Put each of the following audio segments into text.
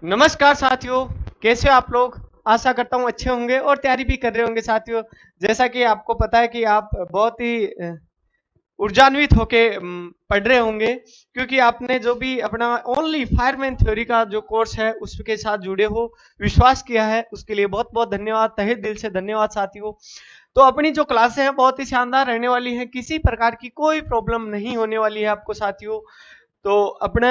नमस्कार साथियों, कैसे हो आप लोग। आशा करता हूँ अच्छे होंगे और तैयारी भी कर रहे होंगे साथियों। जैसा कि आपको पता है कि आप बहुत ही ऊर्जान्वित होके पढ़ रहे होंगे, क्योंकि आपने जो भी अपना ओनली फायरमैन थ्योरी का जो कोर्स है उसके साथ जुड़े हो, विश्वास किया है, उसके लिए बहुत बहुत धन्यवाद, तहे दिल से धन्यवाद साथियों। तो अपनी जो क्लासें हैं बहुत ही शानदार रहने वाली हैं, किसी प्रकार की कोई प्रॉब्लम नहीं होने वाली है आपको साथियों। तो अपना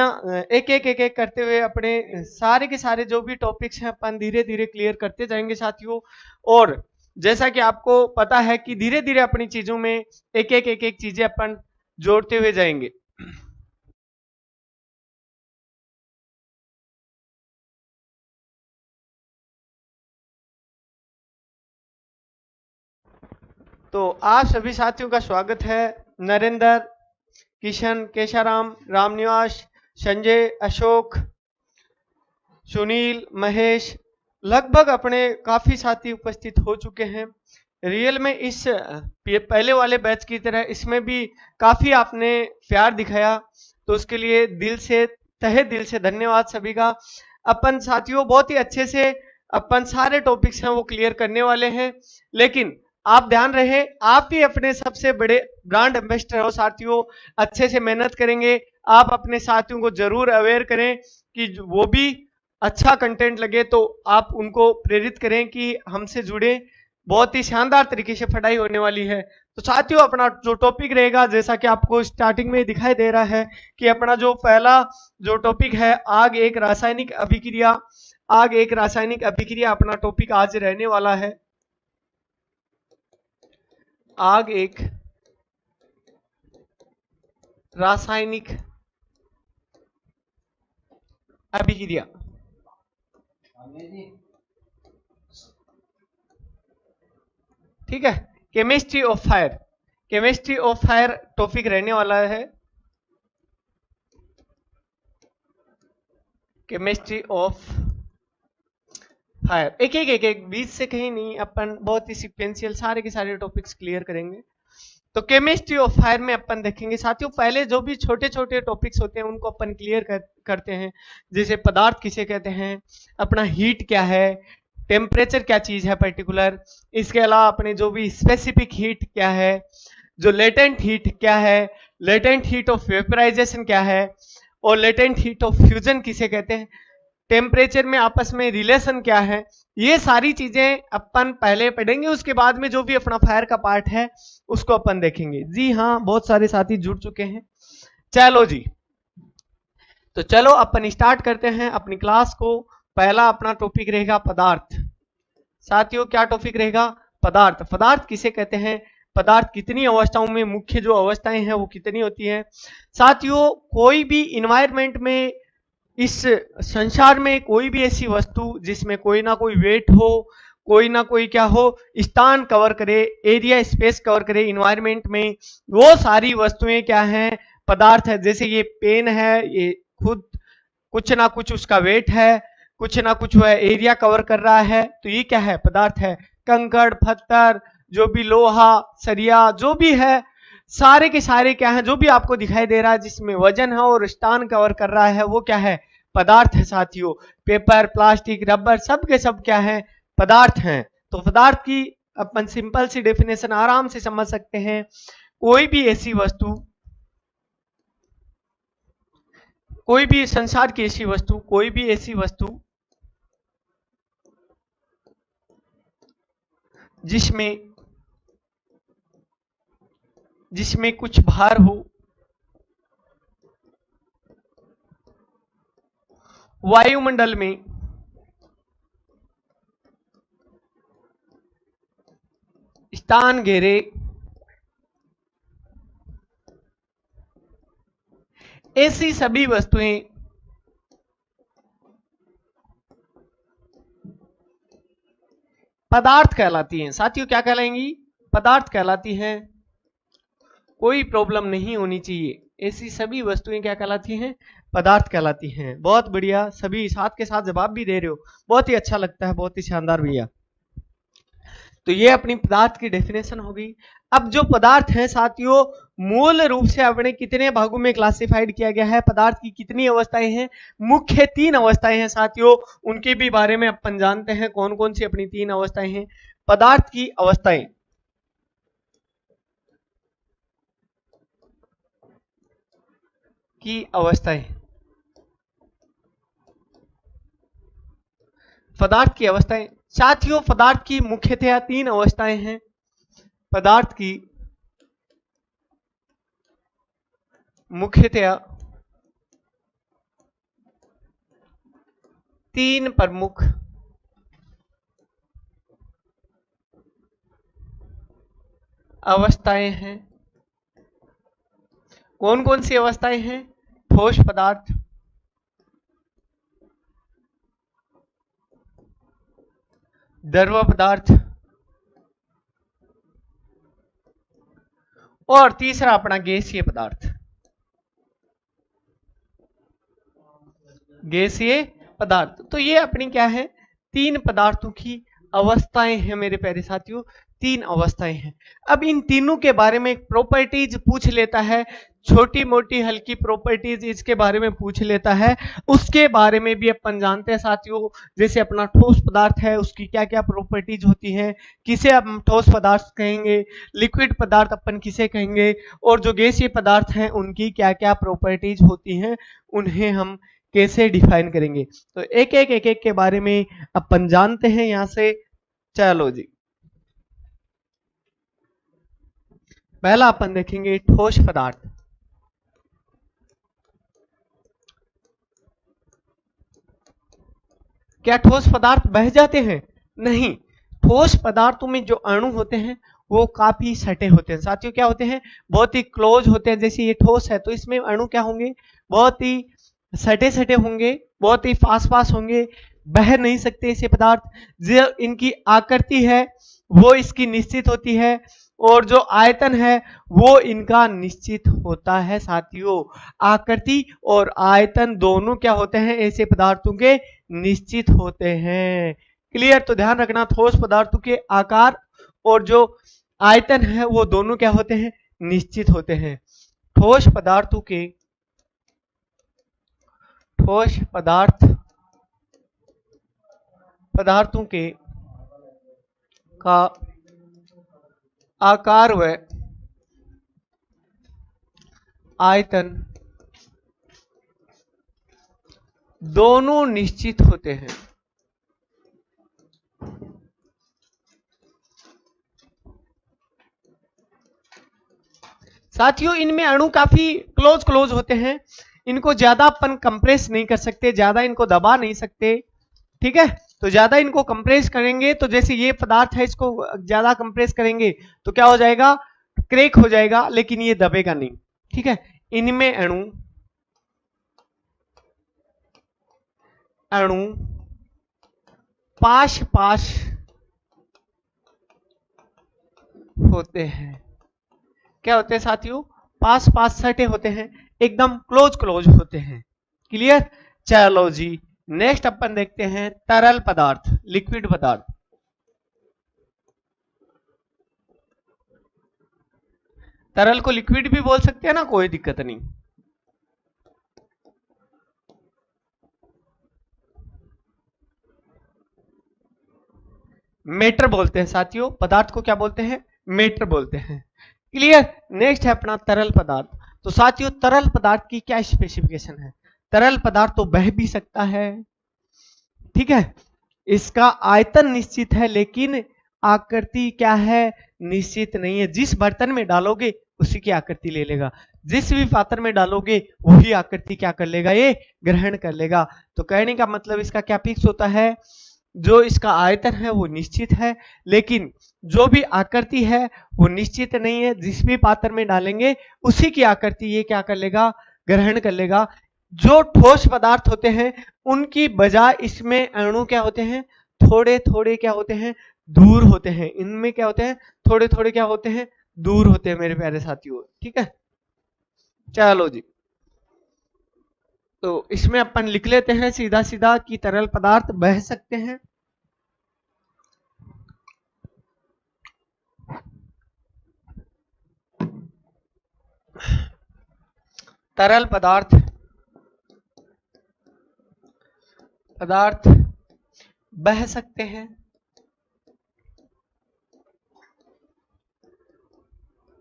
एक एक करते हुए अपने सारे के सारे जो भी टॉपिक्स हैं अपन धीरे धीरे क्लियर करते जाएंगे साथियों। और जैसा कि आपको पता है कि धीरे धीरे अपनी चीजों में एक एक चीजें अपन जोड़ते हुए जाएंगे। तो आप सभी साथियों का स्वागत है। नरेंद्र, किशन, केशाराम, रामनिवास, संजय, अशोक, सुनील, महेश, लगभग अपने काफी साथी उपस्थित हो चुके हैं। रियल में इस पहले वाले बैच की तरह इसमें भी काफी आपने प्यार दिखाया, तो उसके लिए दिल से, तहे दिल से धन्यवाद सभी का। अपन साथियों बहुत ही अच्छे से अपन सारे टॉपिक्स हैं वो क्लियर करने वाले हैं। लेकिन आप ध्यान रहे, आप ही अपने सबसे बड़े ब्रांड एम्बेसडर हो साथियों। अच्छे से मेहनत करेंगे, आप अपने साथियों को जरूर अवेयर करें कि वो भी अच्छा कंटेंट लगे तो आप उनको प्रेरित करें कि हमसे जुड़े। बहुत ही शानदार तरीके से पढ़ाई होने वाली है। तो साथियों अपना जो टॉपिक रहेगा, जैसा कि आपको स्टार्टिंग में दिखाई दे रहा है कि अपना जो पहला जो टॉपिक है, आग एक रासायनिक अभिक्रिया। आग एक रासायनिक अभिक्रिया अपना टॉपिक आज रहने वाला है। आग एक रासायनिक अभिक्रिया। ठीक है, chemistry of fire, chemistry of fire topic रहने वाला है। केमिस्ट्री ऑफ फायर, एक एक बीच से कहीं नहीं, अपन बहुत ही सिक्वेंशियल सारे के सारे टॉपिक्स क्लियर करेंगे। तो केमिस्ट्री ऑफ फायर में अपन देखेंगे साथियों, पहले जो भी छोटे छोटे टॉपिक्स होते हैं उनको अपन क्लियर करते हैं। जैसे पदार्थ किसे कहते हैं, अपना हीट क्या है, टेम्परेचर क्या चीज है पर्टिकुलर, इसके अलावा अपने जो भी स्पेसिफिक हीट क्या है, जो लेटेंट हीट क्या है, लेटेंट हीट ऑफ वेपराइजेशन क्या है, और लेटेंट हीट ऑफ फ्यूजन किसे कहते हैं, टेम्परेचर में आपस में रिलेशन क्या है, ये सारी चीजें अपन पहले पढ़ेंगे। उसके बाद में जो भी अपना फायर का पार्ट है उसको अपन देखेंगे। जी हाँ, बहुत सारे साथी जुड़ चुके हैं। चलो जी, तो चलो अपन स्टार्ट करते हैं अपनी क्लास को। पहला अपना टॉपिक रहेगा पदार्थ। साथियों क्या टॉपिक रहेगा, पदार्थ। पदार्थ किसे कहते हैं, पदार्थ कितनी अवस्थाओं में, मुख्य जो अवस्थाएं हैं वो कितनी होती हैं। साथियों कोई भी इन्वायरमेंट में, इस संसार में कोई भी ऐसी वस्तु जिसमें कोई ना कोई वेट हो, कोई ना कोई क्या हो, स्थान कवर करे, एरिया स्पेस कवर करे इन्वायरमेंट में, वो सारी वस्तुएं क्या हैं, पदार्थ है। जैसे ये पेन है, ये खुद कुछ ना कुछ उसका वेट है, कुछ ना कुछ वह एरिया कवर कर रहा है, तो ये क्या है, पदार्थ है। कंकड़ पत्थर, जो भी लोहा सरिया जो भी है, सारे के सारे क्या है, जो भी आपको दिखाई दे रहा है जिसमें वजन है और स्थान कवर कर रहा है, वो क्या है, पदार्थ है साथियों। पेपर, प्लास्टिक, रबर, सब के सब क्या है, पदार्थ हैं। तो पदार्थ की अपन सिंपल सी डेफिनेशन आराम से समझ सकते हैं। कोई भी ऐसी वस्तु, कोई भी संसार की ऐसी वस्तु, कोई भी ऐसी वस्तु जिसमें जिसमें कुछ भार हो, वायुमंडल में स्थान घेरे, ऐसी सभी वस्तुएं पदार्थ कहलाती हैं। साथियों क्या कहलाएंगी, पदार्थ कहलाती हैं। कोई प्रॉब्लम नहीं होनी चाहिए, ऐसी सभी वस्तुएं क्या कहलाती हैं, पदार्थ कहलाती हैं। बहुत बढ़िया, सभी साथ के साथ जवाब भी दे रहे हो, बहुत ही अच्छा लगता है, बहुत ही शानदार भैया। तो ये अपनी पदार्थ की डेफिनेशन होगी। अब जो पदार्थ है साथियों, मूल रूप से अपने कितने भागों में क्लासिफाइड किया गया है, पदार्थ की कितनी अवस्थाएं हैं, मुख्य 3 अवस्थाएं हैं साथियों, उनके भी बारे में अपन जानते हैं कौन कौन सी अपनी 3 अवस्थाएं हैं। पदार्थ की अवस्थाएं, पदार्थ की अवस्थाएं साथियों, पदार्थ की मुख्यतया 3 अवस्थाएं हैं। पदार्थ की मुख्यतया 3 प्रमुख अवस्थाएं हैं। कौन कौन सी अवस्थाएं हैं? ठोस पदार्थ, द्रव पदार्थ और तीसरा अपना गैसीय पदार्थ। गैसीय पदार्थ, तो ये अपनी क्या है? 3 पदार्थों की अवस्थाएं हैं मेरे प्यारे साथियों, 3 अवस्थाएं हैं। अब इन तीनों के बारे में प्रॉपर्टीज पूछ लेता है, छोटी मोटी हल्की प्रॉपर्टीज इसके बारे में पूछ लेता है, उसके बारे में भी अपन जानते हैं साथियों। जैसे अपना ठोस पदार्थ है, उसकी क्या क्या प्रॉपर्टीज होती हैं, किसे हम ठोस पदार्थ कहेंगे, लिक्विड पदार्थ अपन किसे कहेंगे, और जो गैसीय पदार्थ हैं उनकी क्या क्या प्रॉपर्टीज होती हैं, उन्हें हम कैसे डिफाइन करेंगे। तो एक एक के बारे में अपन जानते हैं यहां से। चलो जी, पहला अपन देखेंगे ठोस पदार्थ। क्या ठोस पदार्थ बह जाते हैं? नहीं, ठोस पदार्थों में जो अणु होते हैं वो काफी सटे होते हैं साथियों। क्या होते हैं? बहुत ही क्लोज होते हैं। जैसे ये ठोस है तो इसमें अणु क्या होंगे? बहुत ही सटे सटे होंगे, बहुत ही पास होंगे, बह नहीं सकते ऐसे पदार्थ। जो इनकी आकृति है वो इसकी निश्चित होती है, और जो आयतन है वो इनका निश्चित होता है साथियों। आकृति और आयतन दोनों क्या होते हैं? ऐसे पदार्थों के निश्चित होते हैं। क्लियर? तो ध्यान रखना, ठोस पदार्थों के आकार और जो आयतन है वो दोनों क्या होते हैं? निश्चित होते हैं। ठोस पदार्थों पदार्थों के का आकार व आयतन दोनों निश्चित होते हैं। साथियों इनमें अणु काफी क्लोज होते हैं, इनको ज्यादा अपन कंप्रेस नहीं कर सकते, ज्यादा इनको दबा नहीं सकते, ठीक है। तो ज्यादा इनको कंप्रेस करेंगे तो जैसे ये पदार्थ है, इसको ज्यादा कंप्रेस करेंगे तो क्या हो जाएगा? क्रैक हो जाएगा, लेकिन ये दबेगा नहीं, ठीक है। इनमें अणु पास होते हैं। क्या होते हैं साथियों? पास सटे होते हैं, एकदम क्लोज होते हैं। क्लियर? चलो जी, नेक्स्ट अपन देखते हैं तरल पदार्थ, लिक्विड पदार्थ। तरल को लिक्विड भी बोल सकते हैं ना, कोई दिक्कत नहीं। मेटर बोलते हैं साथियों, पदार्थ को क्या बोलते हैं? मेटर बोलते हैं। क्लियर? नेक्स्ट है अपना तरल पदार्थ। तो साथियों तरल पदार्थ की क्या स्पेसिफिकेशन है? तरल पदार्थ तो बह भी सकता है, ठीक है, इसका आयतन निश्चित है, लेकिन आकृति क्या है? निश्चित नहीं है। जिस बर्तन में डालोगे उसी की आकृति ले लेगा, जिस भी पात्र में डालोगे वही आकृति क्या कर लेगा? ये ग्रहण कर लेगा। तो कहने का मतलब इसका क्या फिक्स होता है? जो इसका आयतन है वो निश्चित है, लेकिन जो भी आकृति है वो निश्चित नहीं है। जिस भी पात्र में डालेंगे उसी की आकृति ये क्या कर लेगा? ग्रहण कर लेगा। जो ठोस पदार्थ होते हैं उनकी बजाय इसमें अणु क्या होते हैं? थोड़े क्या होते हैं? दूर होते हैं। इनमें क्या होते हैं? थोड़े क्या होते हैं? दूर होते हैं मेरे प्यारे साथियों, ठीक है। चलो जी, तो इसमें अपन लिख लेते हैं सीधा कि तरल पदार्थ बह सकते हैं, तरल पदार्थ बह सकते हैं,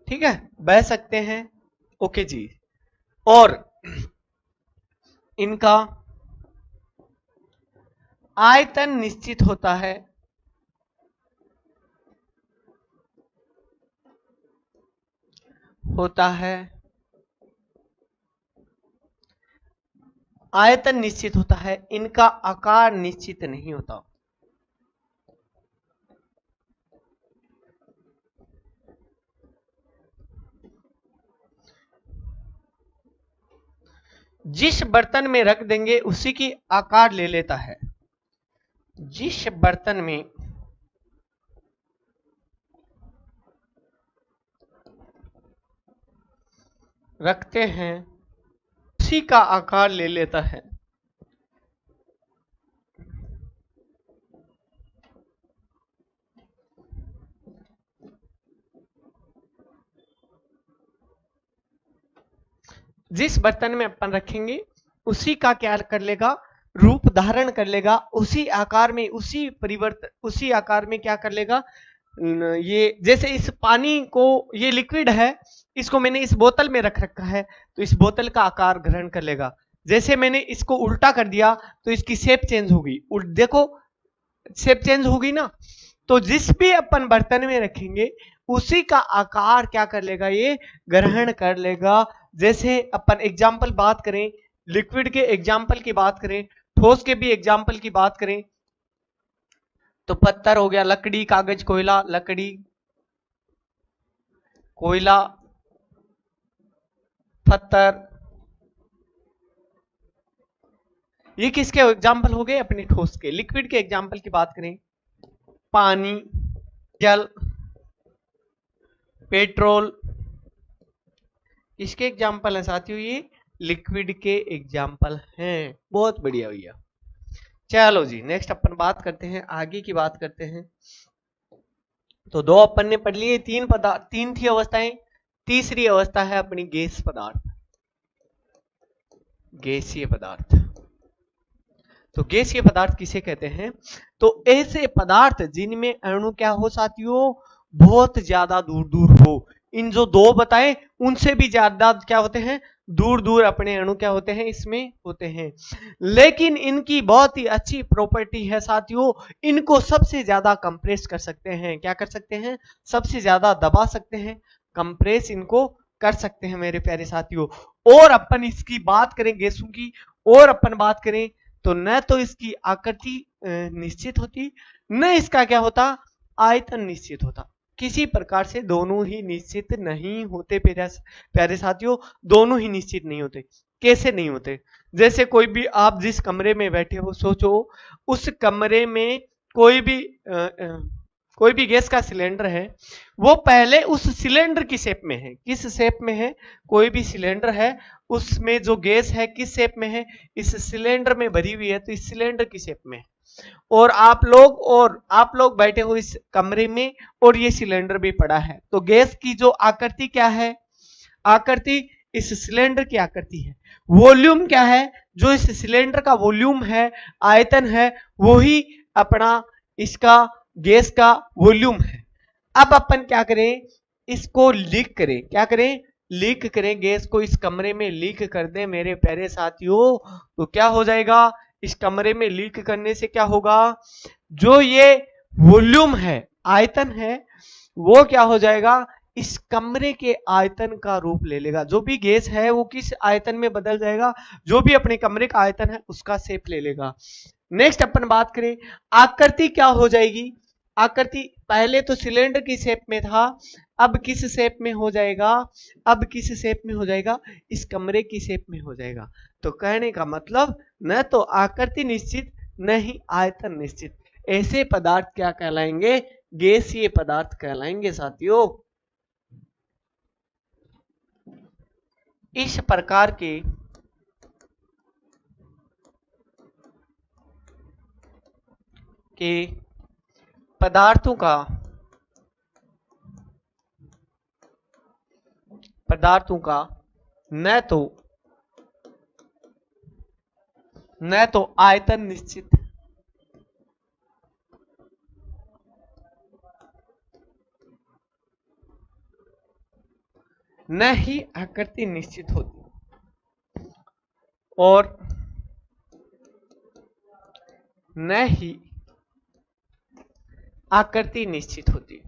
ठीक है, बह सकते हैं, ओके जी। और इनका आयतन निश्चित होता है, आयतन निश्चित होता है, इनका आकार निश्चित नहीं होता। जिस बर्तन में रख देंगे उसी की आकार ले लेता है। जिस बर्तन में रखते हैं उसी का आकार ले लेता है। जिस बर्तन में अपन रखेंगे उसी का क्या कर लेगा, रूप धारण कर लेगा, उसी आकार में, उसी आकार में क्या कर लेगा। ये जैसे इस पानी को, ये लिक्विड है, इसको मैंने इस बोतल में रख रखा है, तो इस बोतल का आकार ग्रहण कर लेगा। जैसे मैंने इसको उल्टा कर दिया तो इसकी शेप चेंज होगी, देखो शेप चेंज होगी ना। तो जिस भी अपन बर्तन में रखेंगे उसी का आकार क्या कर लेगा, ये ग्रहण कर लेगा। जैसे अपन एग्जाम्पल बात करें, लिक्विड के एग्जाम्पल की बात करें, ठोस के भी एग्जाम्पल की बात करें, तो पत्थर हो गया, लकड़ी, कागज, कोयला, लकड़ी, कोयला, पत्थर, ये किसके एग्जाम्पल हो गए, अपने ठोस के। लिक्विड के एग्जाम्पल की बात करें, पानी, जल, पेट्रोल, इसके एग्जाम्पल है साथियों, ये लिक्विड के एग्जाम्पल हैं। बहुत बढ़िया भैया। चलो जी, नेक्स्ट अपन बात करते हैं, आगे की बात करते हैं। तो दो अपन ने पढ़ लिए, तीन थी अवस्थाएं, तीसरी अवस्था है अपनी गैस पदार्थ, गैसीय पदार्थ। तो गैसीय पदार्थ किसे कहते हैं, तो ऐसे पदार्थ जिनमें अणु क्या हो साथियों, बहुत ज्यादा दूर दूर हो। इन जो दो बताए उनसे भी ज्यादा क्या होते हैं, दूर दूर अपने अणु क्या होते हैं, इसमें होते हैं। लेकिन इनकी बहुत ही अच्छी प्रॉपर्टी है साथियों, इनको सबसे ज्यादा कंप्रेस कर सकते हैं। क्या कर सकते हैं, सबसे ज्यादा दबा सकते हैं, कंप्रेस इनको कर सकते हैं मेरे प्यारे साथियों। और अपन इसकी बात करें गैसों की, और अपन बात करें तो न तो इसकी आकृति निश्चित होती, न इसका क्या होता, आयतन निश्चित होता। किसी प्रकार से दोनों ही निश्चित नहीं होते प्यारे साथियों, दोनों ही निश्चित नहीं होते। कैसे नहीं होते, जैसे कोई भी आप जिस कमरे में बैठे हो, सोचो उस कमरे में कोई भी गैस का सिलेंडर है, वो पहले उस सिलेंडर की शेप में है। किस शेप में है, कोई भी सिलेंडर है, उसमें जो गैस है किस शेप में है, इस सिलेंडर में भरी हुई है, तो इस सिलेंडर की शेप में है। और आप लोग बैठे हो इस कमरे में, और ये सिलेंडर भी पड़ा है। तो गैस की जो आकृति क्या है, आकृति इस सिलेंडर की आकृति है। वॉल्यूम क्या है, जो इस सिलेंडर का वॉल्यूम है, आयतन है, वही अपना इसका गैस का वॉल्यूम है। अब अपन क्या करें, इसको लीक करें, क्या करें, लीक करें, गैस को इस कमरे में लीक कर दें मेरे प्यारे साथियों, तो क्या हो जाएगा, इस कमरे में लीक करने से क्या होगा, जो ये वॉल्यूम है, आयतन है, वो क्या हो जाएगा, इस कमरे के आयतन का रूप ले लेगा। जो भी गैस है वो किस आयतन में बदल जाएगा, जो भी अपने कमरे का आयतन है उसका शेप ले लेगा। नेक्स्ट अपन बात करें, आकृति क्या हो जाएगी, आकृति पहले तो सिलेंडर की शेप में था, अब किस शेप में हो जाएगा, अब किस शेप में हो जाएगा, इस कमरे की शेप में हो जाएगा। तो कहने का मतलब न तो आकृति निश्चित, न ही आयतन निश्चित। ऐसे पदार्थ क्या कहलाएंगे, गैसीय पदार्थ कहलाएंगे साथियों। इस प्रकार के पदार्थों का न तो न तो आयतन निश्चित, न ही आकृति निश्चित होती, और न ही आकृति निश्चित होती।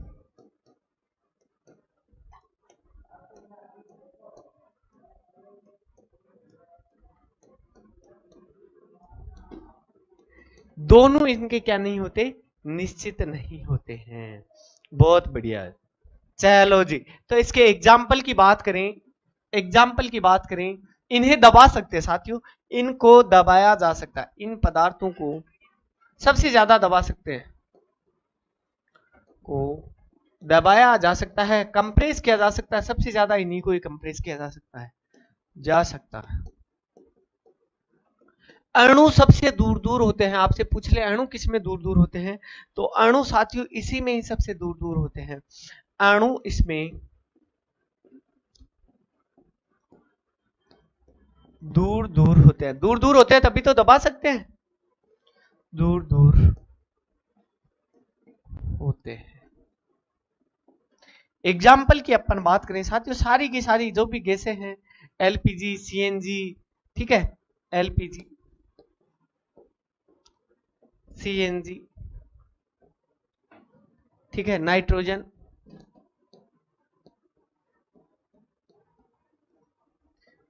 दोनों इनके क्या नहीं होते, निश्चित नहीं होते हैं। बहुत बढ़िया है। चलो जी, तो इसके एग्जाम्पल की बात करें, एग्जाम्पल की बात करें, इन्हें दबा सकते हैं साथियों, इनको दबाया जा सकता है, इन पदार्थों को सबसे ज्यादा दबा सकते हैं, को दबाया जा सकता है, कंप्रेस किया जा सकता है, सबसे ज्यादा इन्हीं को ही कंप्रेस किया जा सकता है। अणु सबसे दूर दूर होते हैं, आपसे पूछ ले अणु किस में दूर दूर होते हैं, तो अणु साथियों इसी में ही सबसे दूर दूर होते हैं। अणु इसमें दूर दूर होते हैं, दूर दूर होते हैं तभी तो दबा सकते हैं, दूर दूर होते हैं। एग्जाम्पल की अपन बात करें साथियों, सारी की सारी जो भी गैसें हैं, एलपीजी, सीएनजी, ठीक है, एलपीजी, सीएनजी, ठीक है, नाइट्रोजन,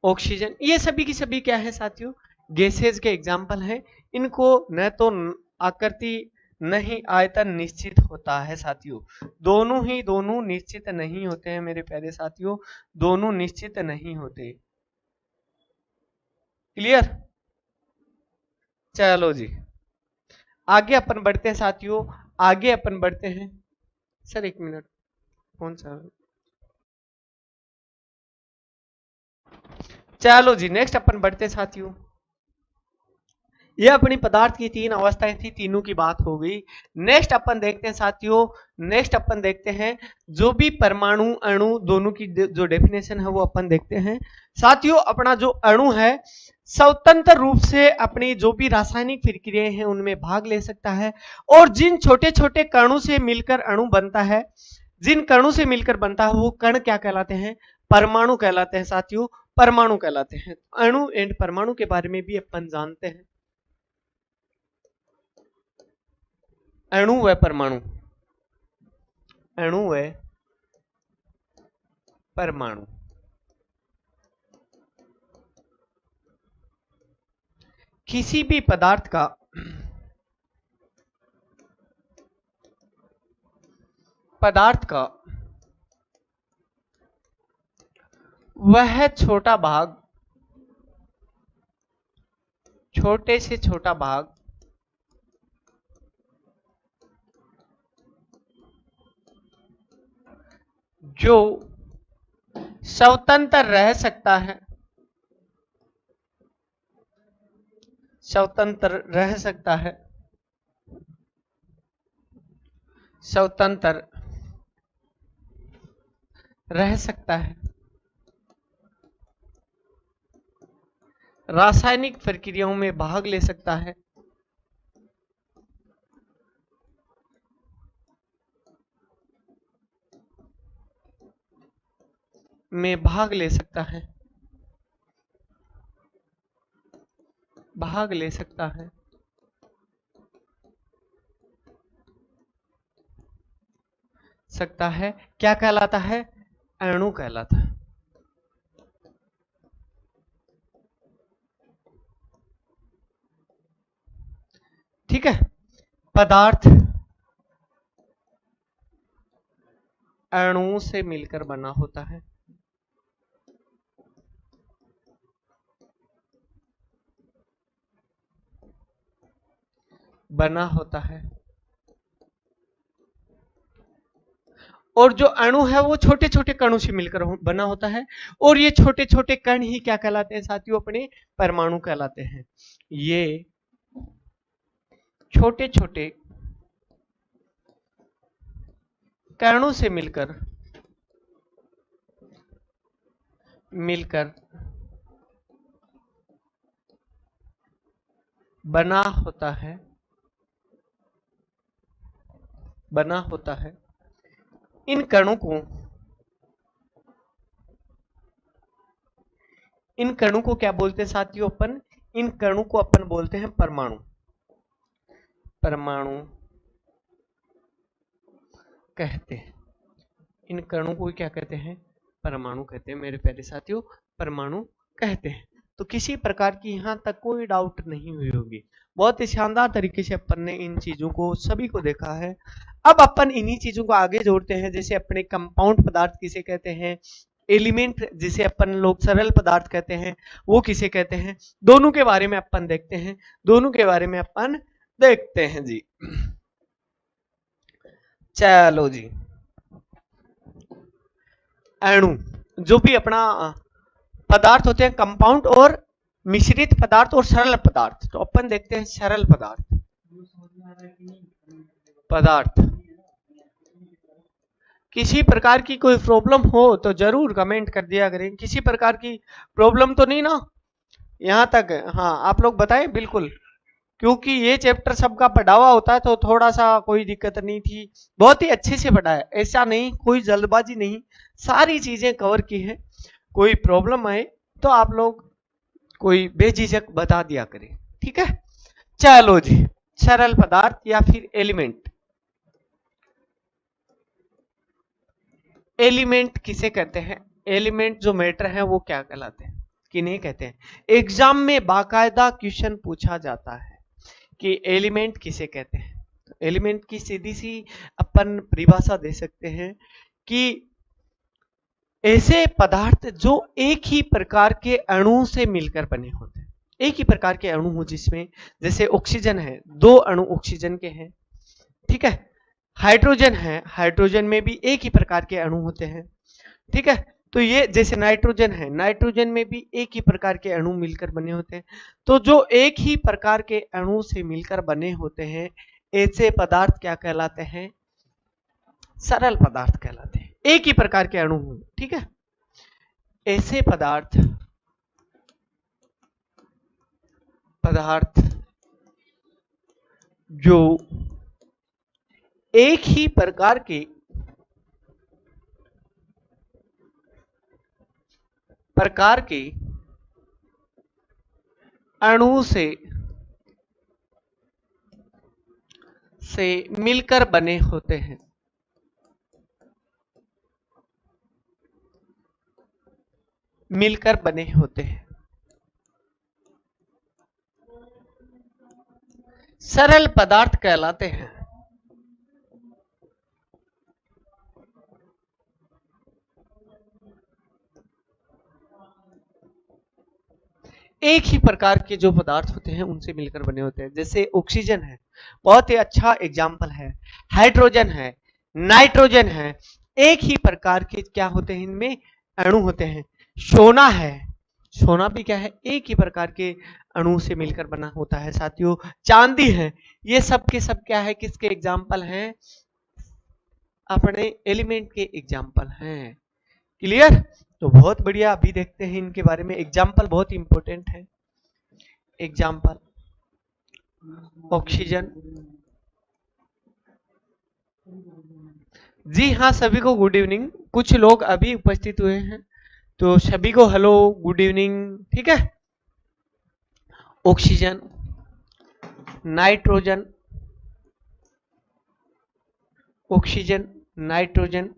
ऑक्सीजन, ये सभी की सभी क्या है साथियों, गैसेज के एग्जाम्पल हैं। इनको न तो आकृति नहीं आयतन निश्चित होता है साथियों, दोनों निश्चित नहीं होते हैं मेरे प्यारे साथियों, दोनों निश्चित नहीं होते। क्लियर? चलो जी, आगे अपन बढ़ते हैं साथियों, आगे अपन बढ़ते हैं। सर एक मिनट, कौन सा, चलो जी नेक्स्ट अपन बढ़ते हैं साथियों। ये अपनी पदार्थ की तीन अवस्थाएं थी, तीनों की बात हो गई। नेक्स्ट अपन देखते हैं साथियों, नेक्स्ट अपन देखते हैं जो भी परमाणु अणु दोनों की जो डेफिनेशन है वो अपन देखते हैं साथियों। अपना जो अणु है स्वतंत्र रूप से अपनी जो भी रासायनिक प्रक्रियाएं हैं उनमें भाग ले सकता है, और जिन छोटे छोटे कणों से मिलकर अणु बनता है, जिन कणों से मिलकर बनता है वो कण क्या कहलाते हैं, परमाणु कहलाते हैं साथियों, परमाणु कहलाते हैं। अणु एंड परमाणु के बारे में भी अपन जानते हैं, अणु व परमाणु, अणु व परमाणु। किसी भी पदार्थ का वह छोटा भाग, छोटे से छोटा भाग जो स्वतंत्र रह सकता है, स्वतंत्र रह सकता है, स्वतंत्र रह सकता है, रासायनिक प्रक्रियाओं में भाग ले सकता है, में भाग ले सकता है, भाग ले सकता है, क्या कहलाता है, अणु कहलाता है। ठीक है, पदार्थ अणु से मिलकर बना होता है, बना होता है, और जो अणु है वो छोटे छोटे कणों से मिलकर बना होता है, और ये छोटे छोटे कण ही क्या कहलाते हैं साथियों, अपने परमाणु कहलाते हैं। ये छोटे छोटे कणों से मिलकर मिलकर बना होता है, बना होता है। इन कणों को, इन कणों को क्या बोलते हैं साथियों अपन? इन कणों को अपन बोलते हैं परमाणु। परमाणु कहते हैं। इन कणों को क्या कहते हैं? परमाणु कहते हैं मेरे प्यारे साथियों, परमाणु कहते हैं। तो किसी प्रकार की यहां तक कोई डाउट नहीं हुई होगी। बहुत ही शानदार तरीके से अपन ने इन चीजों को सभी को देखा है। अब अपन इन्हीं चीजों को आगे जोड़ते हैं। जैसे अपने कंपाउंड पदार्थ किसे कहते हैं, एलिमेंट जिसे अपन लोग सरल पदार्थ कहते हैं, वो किसे कहते हैं, दोनों के बारे में अपन देखते हैं। दोनों के बारे में अपन देखते हैं जी। चलो जी, अणु जो भी अपना पदार्थ होते हैं, कंपाउंड और मिश्रित पदार्थ और सरल पदार्थ। तो अपन देखते हैं सरल पदार्थ। पदार्थ किसी प्रकार की कोई प्रॉब्लम हो तो जरूर कमेंट कर दिया करें। किसी प्रकार की प्रॉब्लम तो नहीं ना यहां तक? हाँ, आप लोग बताएं बिल्कुल, क्योंकि ये चैप्टर सबका पढ़ा हुआ होता है तो थोड़ा सा कोई दिक्कत नहीं थी। बहुत ही अच्छे से पढ़ा है, ऐसा नहीं, कोई जल्दबाजी नहीं, सारी चीजें कवर की है। कोई प्रॉब्लम आए तो आप लोग कोई बेझिझक बता दिया करें, ठीक है। चलो जी, सरल पदार्थ या फिर एलिमेंट। एलिमेंट किसे कहते हैं? एलिमेंट जो मैटर है वो क्या कहलाते हैं, किन्हें कहते हैं? एग्जाम में बाकायदा क्वेश्चन पूछा जाता है कि एलिमेंट किसे कहते हैं। तो एलिमेंट की सीधी सी अपन परिभाषा दे सकते हैं कि ऐसे पदार्थ जो एक ही प्रकार के अणु से मिलकर बने होते हैं। एक ही प्रकार के अणु हो जिसमें, जैसे ऑक्सीजन है, दो अणु ऑक्सीजन के हैं, ठीक है। हाइड्रोजन है, हाइड्रोजन में भी एक ही प्रकार के अणु होते हैं, ठीक है। तो ये जैसे नाइट्रोजन है, नाइट्रोजन में भी एक ही प्रकार के अणु मिलकर बने होते हैं। तो जो एक ही प्रकार के अणु से मिलकर बने होते हैं, ऐसे पदार्थ क्या कहलाते हैं? सरल पदार्थ कहलाते हैं। एक ही प्रकार के अणु हो, ठीक है। ऐसे पदार्थ, पदार्थ जो एक ही प्रकार के अणु से मिलकर बने होते हैं, मिलकर बने होते हैं, सरल पदार्थ कहलाते हैं। एक ही प्रकार के जो पदार्थ होते हैं उनसे मिलकर बने होते हैं। जैसे ऑक्सीजन है, बहुत ही अच्छा एग्जाम्पल है। हाइड्रोजन है, नाइट्रोजन है, एक ही प्रकार के क्या होते हैं, इनमें अणु होते हैं। सोना है, सोना भी क्या है, एक ही प्रकार के अणु से मिलकर बना होता है साथियों। चांदी है, ये सब के सब क्या है, किसके एग्जाम्पल हैं? अपने एलिमेंट के एग्जाम्पल हैं। क्लियर? तो बहुत बढ़िया, अभी देखते हैं इनके बारे में। एग्जाम्पल बहुत इंपॉर्टेंट है। Example, oxygen. जी हाँ, सभी को गुड इवनिंग। कुछ लोग अभी उपस्थित हुए हैं तो सभी को हेलो, गुड इवनिंग, ठीक है। Oxygen, nitrogen, oxygen, nitrogen,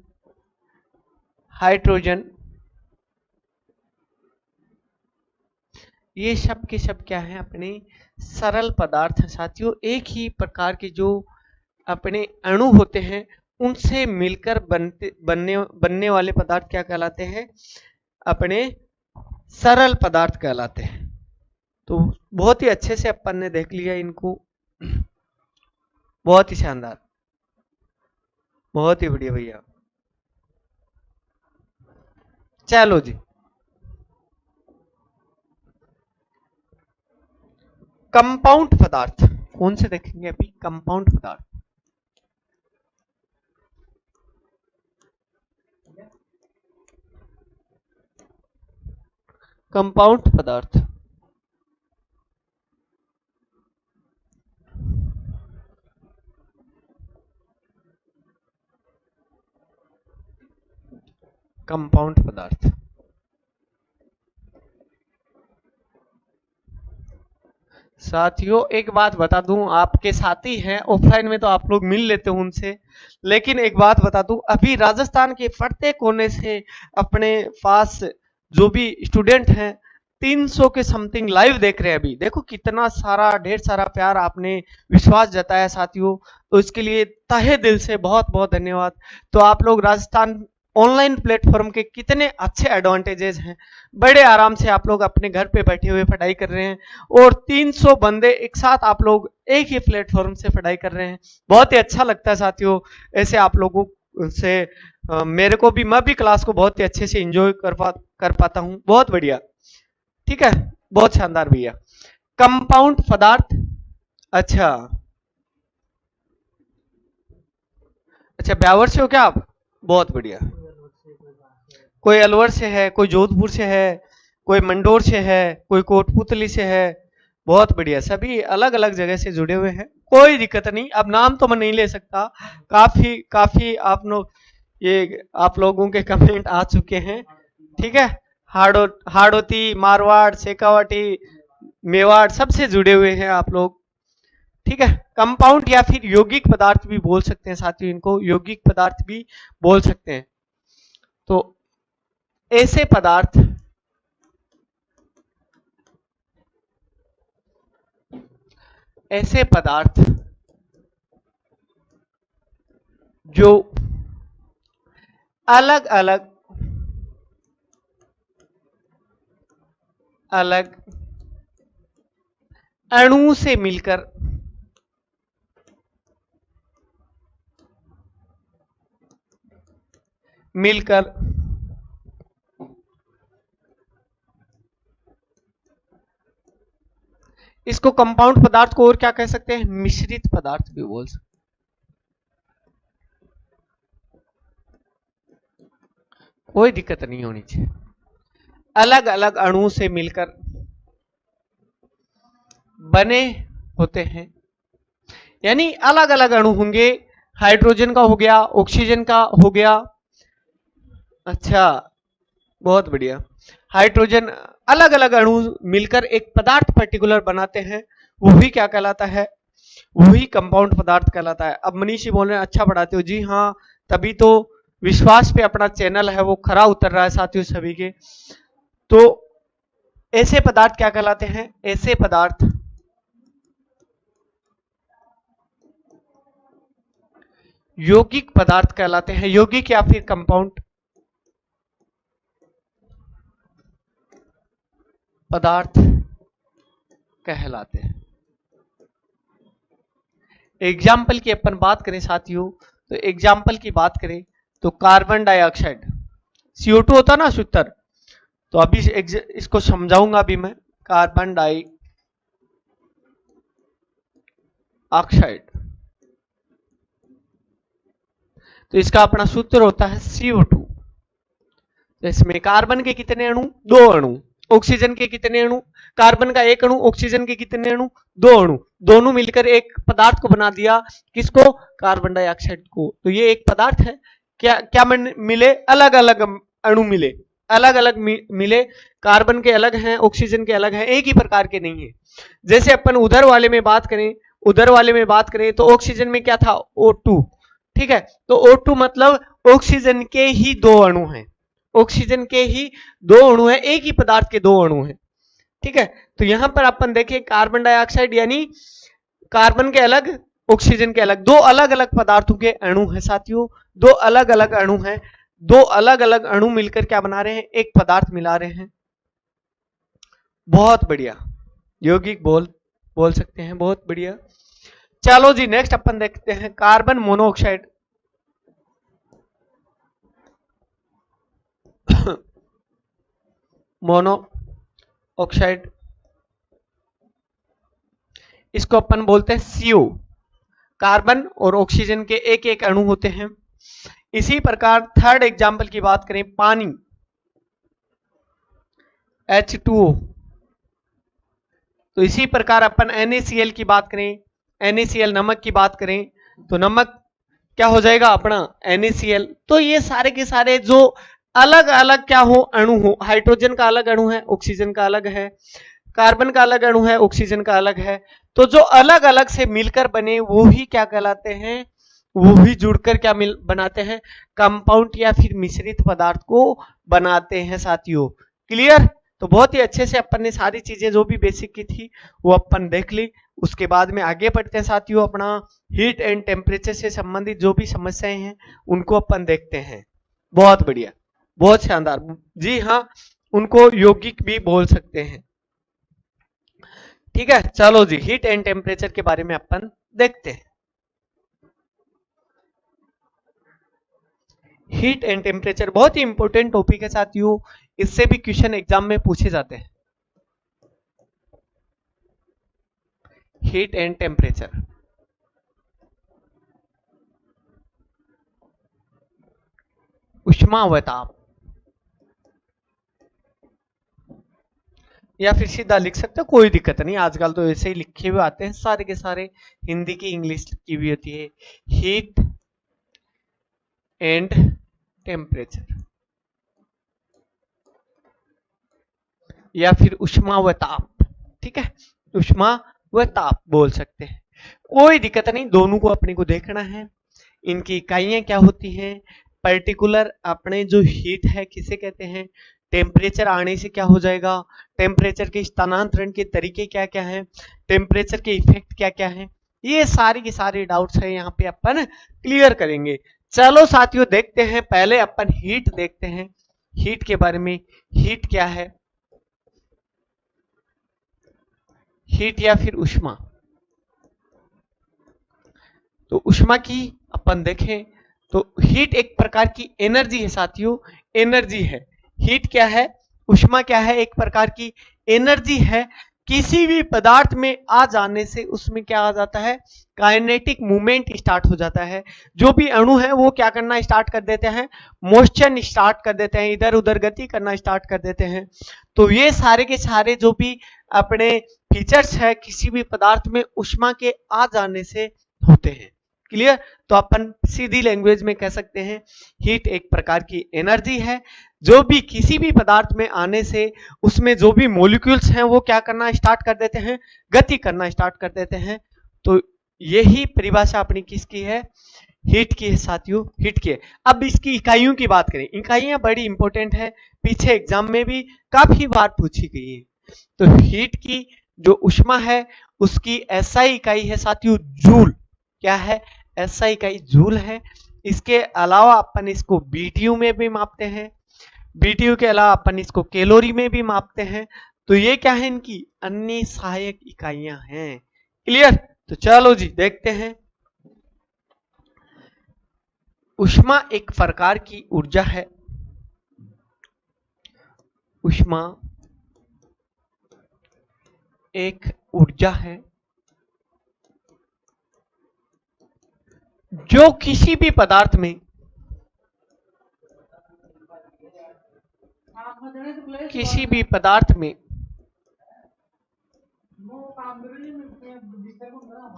hydrogen, ये सब के सब क्या है, अपने सरल पदार्थ साथियों। एक ही प्रकार के जो अपने अणु होते हैं उनसे मिलकर बनने वाले पदार्थ क्या कहलाते हैं? अपने सरल पदार्थ कहलाते हैं। तो बहुत ही अच्छे से अपन ने देख लिया इनको, बहुत ही शानदार, बहुत ही बढ़िया भैया। चलो जी, कंपाउंड पदार्थ कौन से देखेंगे अभी? कंपाउंड पदार्थ, कंपाउंड पदार्थ कंपाउंड पदार्थ। साथियों एक बात बता दूं, आपके साथी हैं ऑफलाइन में तो आप लोग मिल लेते हो उनसे, लेकिन एक बात बता दूं, अभी राजस्थान के प्रत्येक कोने से अपने पास जो भी स्टूडेंट हैं 300 के समथिंग लाइव देख रहे हैं। अभी देखो कितना सारा ढेर सारा प्यार, आपने विश्वास जताया साथियों, तो इसके लिए तहे दिल से बहुत बहुत धन्यवाद। तो आप लोग राजस्थान ऑनलाइन प्लेटफॉर्म के कितने अच्छे एडवांटेजेस हैं, बड़े आराम से आप लोग अपने घर पे बैठे हुए पढ़ाई कर रहे हैं, और 300 बंदे एक साथ आप लोग एक ही प्लेटफॉर्म से पढ़ाई कर रहे हैं। बहुत ही अच्छा लगता है साथियों ऐसे आप लोगों से। मेरे को भी, मैं भी क्लास को बहुत ही अच्छे से एंजॉय कर पाता हूं। बहुत बढ़िया, ठीक है, बहुत शानदार भैया। कंपाउंड पदार्थ, अच्छा अच्छा, ब्यावर से हो क्या आप? बहुत बढ़िया। कोई अलवर से है, कोई जोधपुर से है, कोई मंडोर से है, कोई कोटपुतली से है। बहुत बढ़िया, सभी अलग अलग जगह से जुड़े हुए हैं, कोई दिक्कत नहीं। अब नाम तो मैं नहीं ले सकता, काफी काफी आप लोग, ये आप लोगों के कमेंट आ चुके हैं, ठीक है। हाड़ोती, मारवाड़, शेखावाटी, मेवाड़, सबसे जुड़े हुए हैं आप लोग, ठीक है। कंपाउंड या फिर यौगिक पदार्थ भी बोल सकते हैं साथियों, इनको यौगिक पदार्थ भी बोल सकते हैं। तो ऐसे पदार्थ जो अलग अलग अणु से मिलकर इसको कंपाउंड पदार्थ को और क्या कह सकते हैं? मिश्रित पदार्थ भी बोल सकते हैं। कोई दिक्कत नहीं होनी चाहिए। अलग अलग अणु से मिलकर बने होते हैं, यानी अलग अलग अणु होंगे। हाइड्रोजन का हो गया, ऑक्सीजन का हो गया, अच्छा बहुत बढ़िया। हाइड्रोजन, अलग अलग अणु मिलकर एक पदार्थ पर्टिकुलर बनाते हैं, वही क्या कहलाता है? वही कंपाउंड पदार्थ कहलाता है। अब मनीष जी बोल रहे हैं अच्छा पढ़ाते हो जी, हाँ तभी तो विश्वास पे अपना चैनल है वो खरा उतर रहा है साथियों सभी के। तो ऐसे पदार्थ क्या कहलाते हैं? ऐसे पदार्थ यौगिक पदार्थ कहलाते हैं, यौगिक या फिर कंपाउंड पदार्थ कहलाते हैं। एग्जाम्पल की अपन बात करें साथियों, तो एग्जाम्पल की बात करें तो कार्बन डाइऑक्साइड, CO2 होता ना सूत्र, तो अभी इसको समझाऊंगा अभी मैं। कार्बन डाइऑक्साइड, तो इसका अपना सूत्र होता है CO2। तो इसमें कार्बन के कितने अणु? 2 अणु। ऑक्सीजन के कितने अणु? कार्बन का 1 अणु, ऑक्सीजन के कितने अणु? 2 अणु। दोनों मिलकर एक पदार्थ को बना दिया, किसको? कार्बन डाइऑक्साइड को। तो ये एक पदार्थ है। क्या क्या मिले? अलग अलग अणु मिले, अलग अलग मिले, कार्बन के अलग हैं, ऑक्सीजन के अलग हैं, एक ही प्रकार के नहीं है। जैसे अपन उधर वाले में बात करें तो ऑक्सीजन में क्या था? O2, ठीक है। तो O2 मतलब ऑक्सीजन के ही 2 अणु हैं, ऑक्सीजन के ही 2 अणु हैं, एक ही पदार्थ के 2 अणु हैं, ठीक है। तो यहां पर अपन देखें कार्बन डाइऑक्साइड यानी कार्बन के अलग, ऑक्सीजन के अलग, 2 अलग अलग पदार्थों के अणु हैं साथियों, 2 अलग अलग अणु हैं। 2 अलग अलग अणु मिलकर क्या बना रहे हैं? एक पदार्थ मिला रहे हैं। बहुत बढ़िया, यौगिक बोल सकते हैं, बहुत बढ़िया। चलो जी नेक्स्ट अपन देखते हैं कार्बन मोनोऑक्साइड। मोनोऑक्साइड, इसको अपन बोलते हैं CO। कार्बन और ऑक्सीजन के एक एक अणु होते हैं। इसी प्रकार थर्ड एग्जाम्पल की बात करें, पानी H2O। तो इसी प्रकार अपन NaCl की बात करें, NaCl नमक की बात करें, तो नमक क्या हो जाएगा अपना? NaCl। तो ये सारे के सारे जो अलग अलग क्या हो, अणु हो, हाइड्रोजन का अलग अणु है, ऑक्सीजन का अलग है, कार्बन का अलग अणु है, ऑक्सीजन का अलग है, तो जो अलग अलग से मिलकर बने वो ही क्या कहलाते हैं, वो ही जुड़कर क्या मिल बनाते हैं, कंपाउंड या फिर मिश्रित पदार्थ को बनाते हैं साथियों। क्लियर? तो बहुत ही अच्छे से अपन ने सारी चीजें जो भी बेसिक की थी वो अपन देख ली। उसके बाद में आगे बढ़ते हैं साथियों, अपना हीट एंड टेम्परेचर से संबंधित जो भी समस्याएं हैं उनको अपन देखते हैं। बहुत बढ़िया, बहुत शानदार, जी हाँ, उनको यौगिक भी बोल सकते हैं। ठीक है, चलो जी, हीट एंड टेम्परेचर के बारे में अपन देखते हैं। हीट एंड टेम्परेचर बहुत ही इंपॉर्टेंट टॉपिक है साथियों, इससे भी क्वेश्चन एग्जाम में पूछे जाते हैं। हीट एंड टेम्परेचर, उष्मा व ताप, या फिर सीधा लिख सकते हो, कोई दिक्कत नहीं, आजकल तो ऐसे ही लिखे हुए आते हैं सारे के सारे, हिंदी की इंग्लिश की भी होती है। हीट एंड टेम्परेचर या फिर उष्मा व ताप, ठीक है, उष्मा व ताप बोल सकते हैं, कोई दिक्कत नहीं, दोनों को अपने को देखना है। इनकी इकाइयां क्या होती हैं, पर्टिकुलर अपने जो हीट है किसे कहते हैं, टेम्परेचर आने से क्या हो जाएगा, टेम्परेचर के स्थानांतरण के तरीके क्या क्या है, टेम्परेचर के इफेक्ट क्या क्या है, ये सारी की सारी डाउट्स है यहाँ पे अपन क्लियर करेंगे। चलो साथियों देखते हैं, पहले अपन हीट देखते हैं, हीट के बारे में। हीट क्या है, हीट या फिर उष्मा, तो उष्मा की अपन देखें तो हीट एक प्रकार की एनर्जी है साथियों, एनर्जी है। हीट क्या है, उष्मा क्या है, एक प्रकार की एनर्जी है। किसी भी पदार्थ में आ जाने से उसमें क्या आ जाता है, काइनेटिक मूवमेंट स्टार्ट हो जाता है। जो भी अणु है वो क्या करना स्टार्ट कर देते हैं, मोशन स्टार्ट कर देते हैं, इधर उधर गति करना स्टार्ट कर देते हैं। तो ये सारे के सारे जो भी अपने फीचर्स है किसी भी पदार्थ में उष्मा के आ जाने से होते हैं। क्लियर? तो अपन सीधी लैंग्वेज में कह सकते हैं हीट एक प्रकार की एनर्जी है, जो भी किसी भी पदार्थ में आने से उसमें जो भी मॉलिक्यूल्स हैं वो क्या करना स्टार्ट कर देते हैं, गति करना स्टार्ट कर देते हैं। तो यही परिभाषा अपनी किसकी है, हीट की है साथियों, हीट की है। अब इसकी इकाइयों की बात करें, इकाइयां बड़ी इंपॉर्टेंट है, पीछे एग्जाम में भी काफी बार पूछी गई है। तो हीट की जो उष्मा है उसकी एसआई इकाई है साथियों जूल, क्या है, एसआई इकाई जूल है। इसके अलावा अपन इसको बीटीयू में भी मापते हैं, बीटीयू के अलावा अपन इसको कैलोरी में भी मापते हैं। तो ये क्या है, इनकी अन्य सहायक इकाइयां हैं। क्लियर? तो चलो जी देखते हैं। उष्मा एक प्रकार की ऊर्जा है, उष्मा एक ऊर्जा है जो किसी भी पदार्थ में, किसी भी पदार्थ में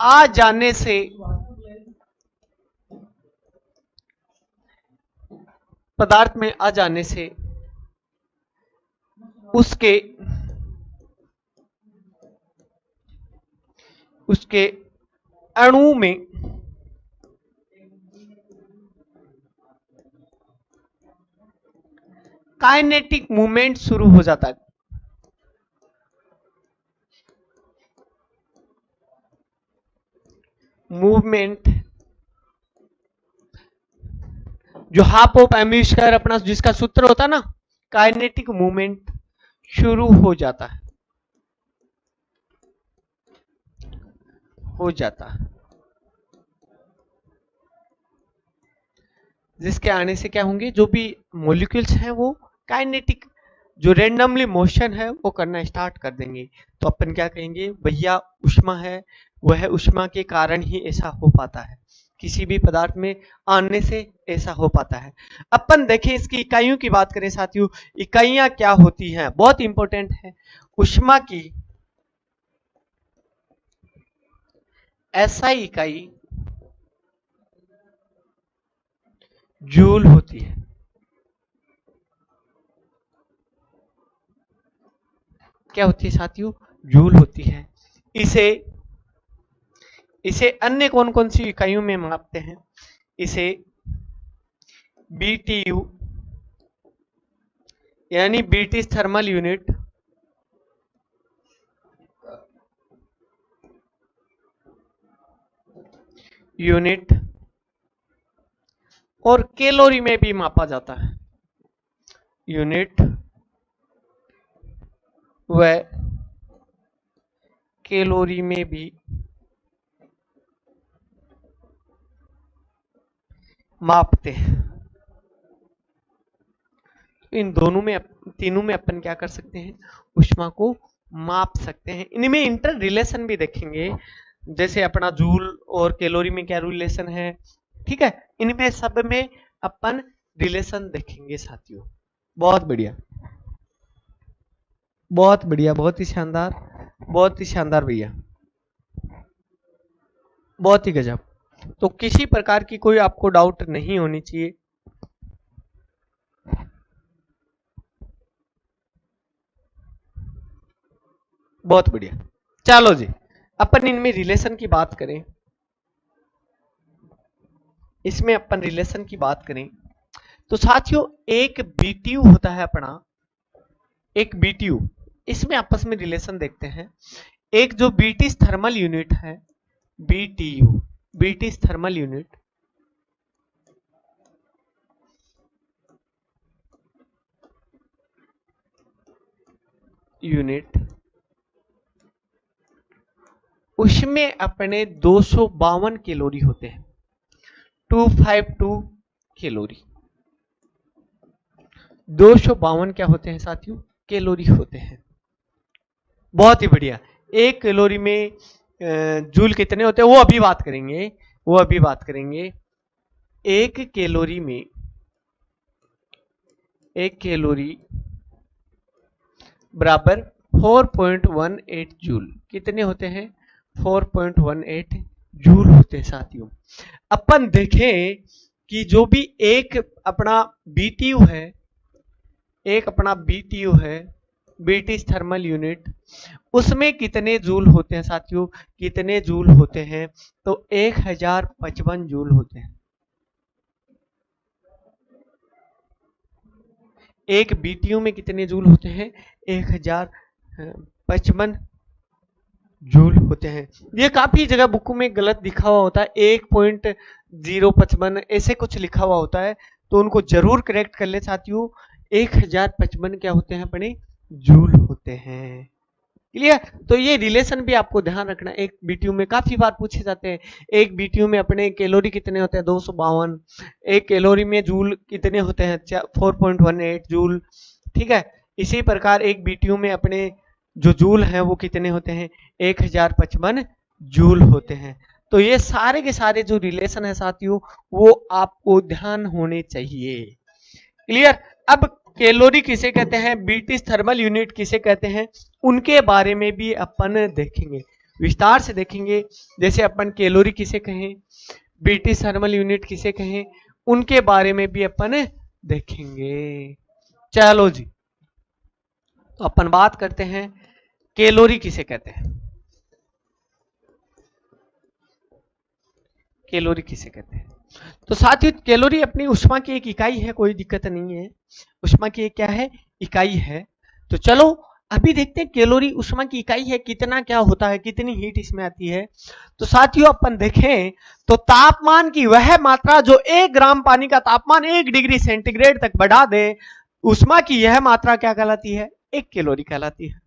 आ जाने से, पदार्थ में आ जाने से उसके उसके अणु में काइनेटिक मूवमेंट शुरू हो जाता है। मूवमेंट जो हाफ ऑफ एम स्क्वायर अपना जिसका सूत्र होता है ना, काइनेटिक मूवमेंट शुरू हो जाता है, हो जाता है, जिसके आने से क्या होंगे, जो भी मॉलिक्यूल्स हैं वो काइनेटिक जो रेंडमली मोशन है वो करना स्टार्ट कर देंगे। तो अपन क्या कहेंगे, भैया उष्मा है, वह उष्मा के कारण ही ऐसा हो पाता है, किसी भी पदार्थ में आने से ऐसा हो पाता है। अपन देखें इसकी इकाइयों की बात करें साथियों, इकाइयां क्या होती हैं, बहुत इंपॉर्टेंट है। उष्मा की एसआई इकाई जूल होती है, क्या होती है साथियों, जूल होती है। इसे इसे अन्य कौन कौन सी इकाइयों में मापते हैं, इसे BTU यानी ब्रिटिश थर्मल यूनिट और कैलोरी में भी मापा जाता है, यूनिट व कैलोरी में भी मापते हैं। इन दोनों में तीनों में अपन क्या कर सकते हैं, ऊष्मा को माप सकते हैं। इनमें इंटर रिलेशन भी देखेंगे, जैसे अपना जूल और कैलोरी में क्या रिलेशन है, ठीक है, इनमें सब में अपन रिलेशन देखेंगे साथियों। बहुत बढ़िया, बहुत बढ़िया, बहुत ही शानदार, बहुत ही शानदार भैया, बहुत ही गजब। तो किसी प्रकार की कोई आपको डाउट नहीं होनी चाहिए। बहुत बढ़िया, चलो जी अपन इनमें रिलेशन की बात करें, इसमें अपन रिलेशन की बात करें तो साथियों एक BTU होता है अपना, एक BTU, इसमें आपस में रिलेशन देखते हैं। एक जो ब्रिटिश थर्मल यूनिट है BTU, ब्रिटिश थर्मल यूनिट उसमें अपने 252 कैलोरी होते हैं, 252 कैलोरी, 252 क्या होते हैं साथियों, कैलोरी होते हैं। बहुत ही बढ़िया। एक कैलोरी में जूल कितने होते हैं वो अभी बात करेंगे, वो अभी बात करेंगे। एक कैलोरी में, एक कैलोरी बराबर 4.18 जूल, कितने होते हैं, 4.18 जूल होते हैं साथियों। अपन देखें कि जो भी एक अपना BTU है, एक अपना BTU है ब्रिटिश थर्मल यूनिट, उसमें कितने जूल होते हैं साथियों, कितने जूल होते हैं, तो 1055 जूल होते हैं। एक BTU में कितने जूल होते हैं, 1055 जूल होते हैं। ये काफी जगह बुक में गलत लिखा हुआ होता है, 1.055 ऐसे कुछ लिखा हुआ होता है, तो उनको जरूर करेक्ट कर ले साथियों। 1055 क्या होते हैं अपने, जूल होते हैं। क्लियर, तो ये रिलेशन भी आपको ध्यान रखना। एक BTU में काफी बार पूछे जाते हैं, एक BTU में अपने कैलोरी कितने होते हैं, 252, एक कैलोरी में जूल कितने होते हैं, 4.18 जूल, ठीक है। इसी प्रकार एक BTU में अपने जो जूल हैं वो कितने होते हैं, 1055 जूल होते हैं। तो ये सारे के सारे जो रिलेशन है साथियों वो आपको ध्यान होने चाहिए। क्लियर। अब कैलोरी किसे कहते हैं, ब्रिटिश थर्मल यूनिट किसे कहते हैं, उनके बारे में भी अपन देखेंगे, विस्तार से देखेंगे। जैसे अपन कैलोरी किसे कहें, ब्रिटिश थर्मल यूनिट किसे कहें, उनके बारे में भी अपन देखेंगे। चलो जी, तो अपन बात करते हैं कैलोरी किसे कहते हैं, कैलोरी किसे कहते हैं। तो साथियों कैलोरी अपनी ऊष्मा की एक इकाई है, कोई दिक्कत नहीं है, ऊष्मा की एक क्या है, इकाई है। तो चलो अभी देखते हैं कैलोरी ऊष्मा की इकाई है, कितना क्या होता है, कितनी हीट इसमें आती है। तो साथियों अपन देखें तो तापमान की वह मात्रा जो 1 ग्राम पानी का तापमान 1 डिग्री सेंटीग्रेड तक बढ़ा दे, ऊष्मा की यह मात्रा क्या कहलाती है, 1 कैलोरी कहलाती है।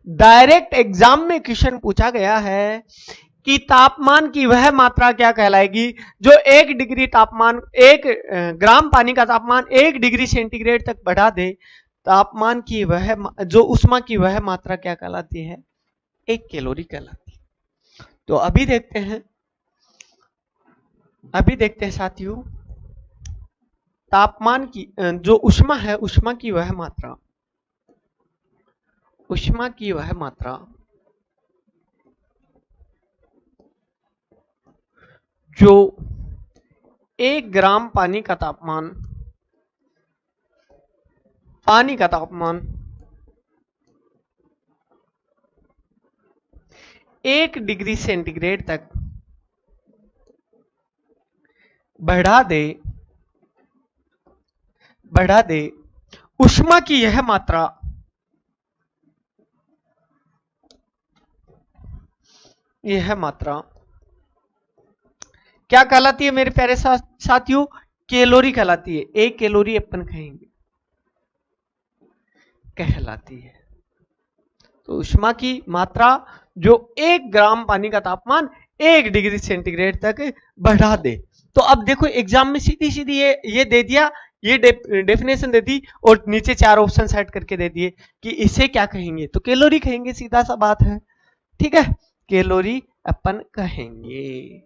डायरेक्ट एग्जाम में क्वेश्चन पूछा गया है कि तापमान की वह मात्रा क्या कहलाएगी जो 1 डिग्री तापमान, 1 ग्राम पानी का तापमान 1 डिग्री सेंटीग्रेड तक बढ़ा दे, तापमान की वह जो ऊष्मा की वह मात्रा क्या कहलाती है, 1 कैलोरी कहलाती है। तो अभी देखते हैं, अभी देखते हैं साथियों तापमान की जो ऊष्मा है, ऊष्मा की वह मात्रा, ऊष्मा की वह मात्रा जो 1 ग्राम पानी का तापमान, पानी का तापमान 1 डिग्री सेंटीग्रेड तक बढ़ा दे ऊष्मा की यह मात्रा क्या कहलाती है मेरे प्यारे साथियों? कैलोरी कहलाती है। 1 कैलोरी अपन कहेंगे कहलाती है। तो ऊष्मा की मात्रा जो 1 ग्राम पानी का तापमान 1 डिग्री सेंटीग्रेड तक बढ़ा दे। तो अब देखो एग्जाम में सीधी सीधी ये दे दिया, ये डेफिनेशन दे दी और नीचे 4 ऑप्शन सेट करके दे दिए कि इसे क्या कहेंगे, तो कैलोरी कहेंगे, सीधा सा बात है। ठीक है, कैलोरी अपन कहेंगे।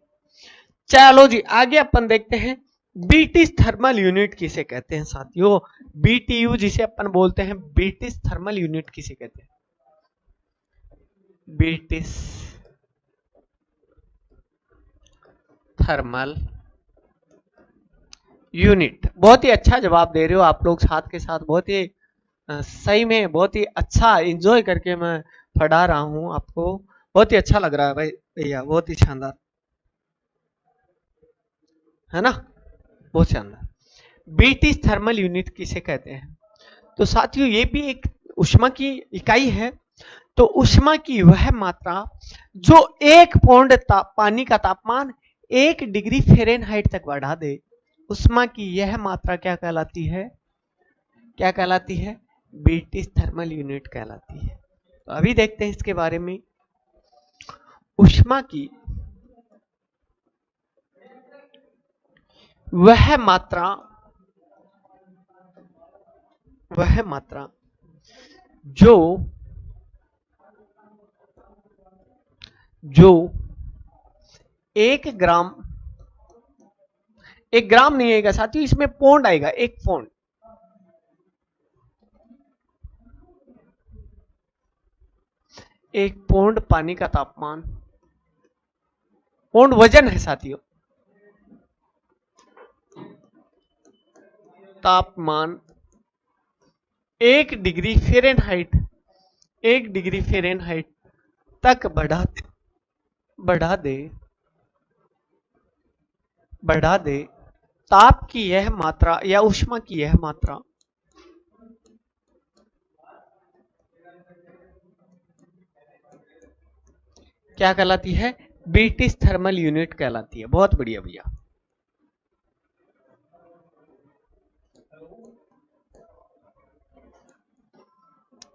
चलो जी आगे अपन देखते हैं ब्रिटिश थर्मल यूनिट किसे कहते हैं साथियों? बीटीयू जिसे अपन बोलते हैं, ब्रिटिश थर्मल यूनिट किसे कहते हैं? British thermal unit. बहुत ही अच्छा जवाब दे रहे हो आप लोग, साथ के साथ बहुत ही सही में बहुत ही अच्छा एंजॉय करके मैं पढ़ा रहा हूं आपको, बहुत ही अच्छा लग रहा है भाई भैया, बहुत ही शानदार है ना, बहुत शानदार। ब्रिटिश थर्मल यूनिट किसे कहते हैं? तो साथियों ये भी एक ऊष्मा की इकाई है। तो ऊष्मा की वह मात्रा जो 1 पौंड पानी का तापमान 1 डिग्री फ़ारेनहाइट तक बढ़ा दे, ऊष्मा की यह मात्रा क्या कहलाती है? क्या कहलाती है? ब्रिटिश थर्मल यूनिट कहलाती है। तो अभी देखते हैं इसके बारे में। ऊष्मा की वह मात्रा जो 1 ग्राम नहीं आएगा साथियों, इसमें पौंड आएगा, 1 पौंड। एक पौंड पानी का तापमान, पौंड वजन है साथियों, तापमान 1 डिग्री फ़ारेनहाइट तक बढ़ा दे ताप की यह मात्रा या ऊष्मा की यह मात्रा क्या कहलाती है? ब्रिटिश थर्मल यूनिट कहलाती है। बहुत बढ़िया भैया।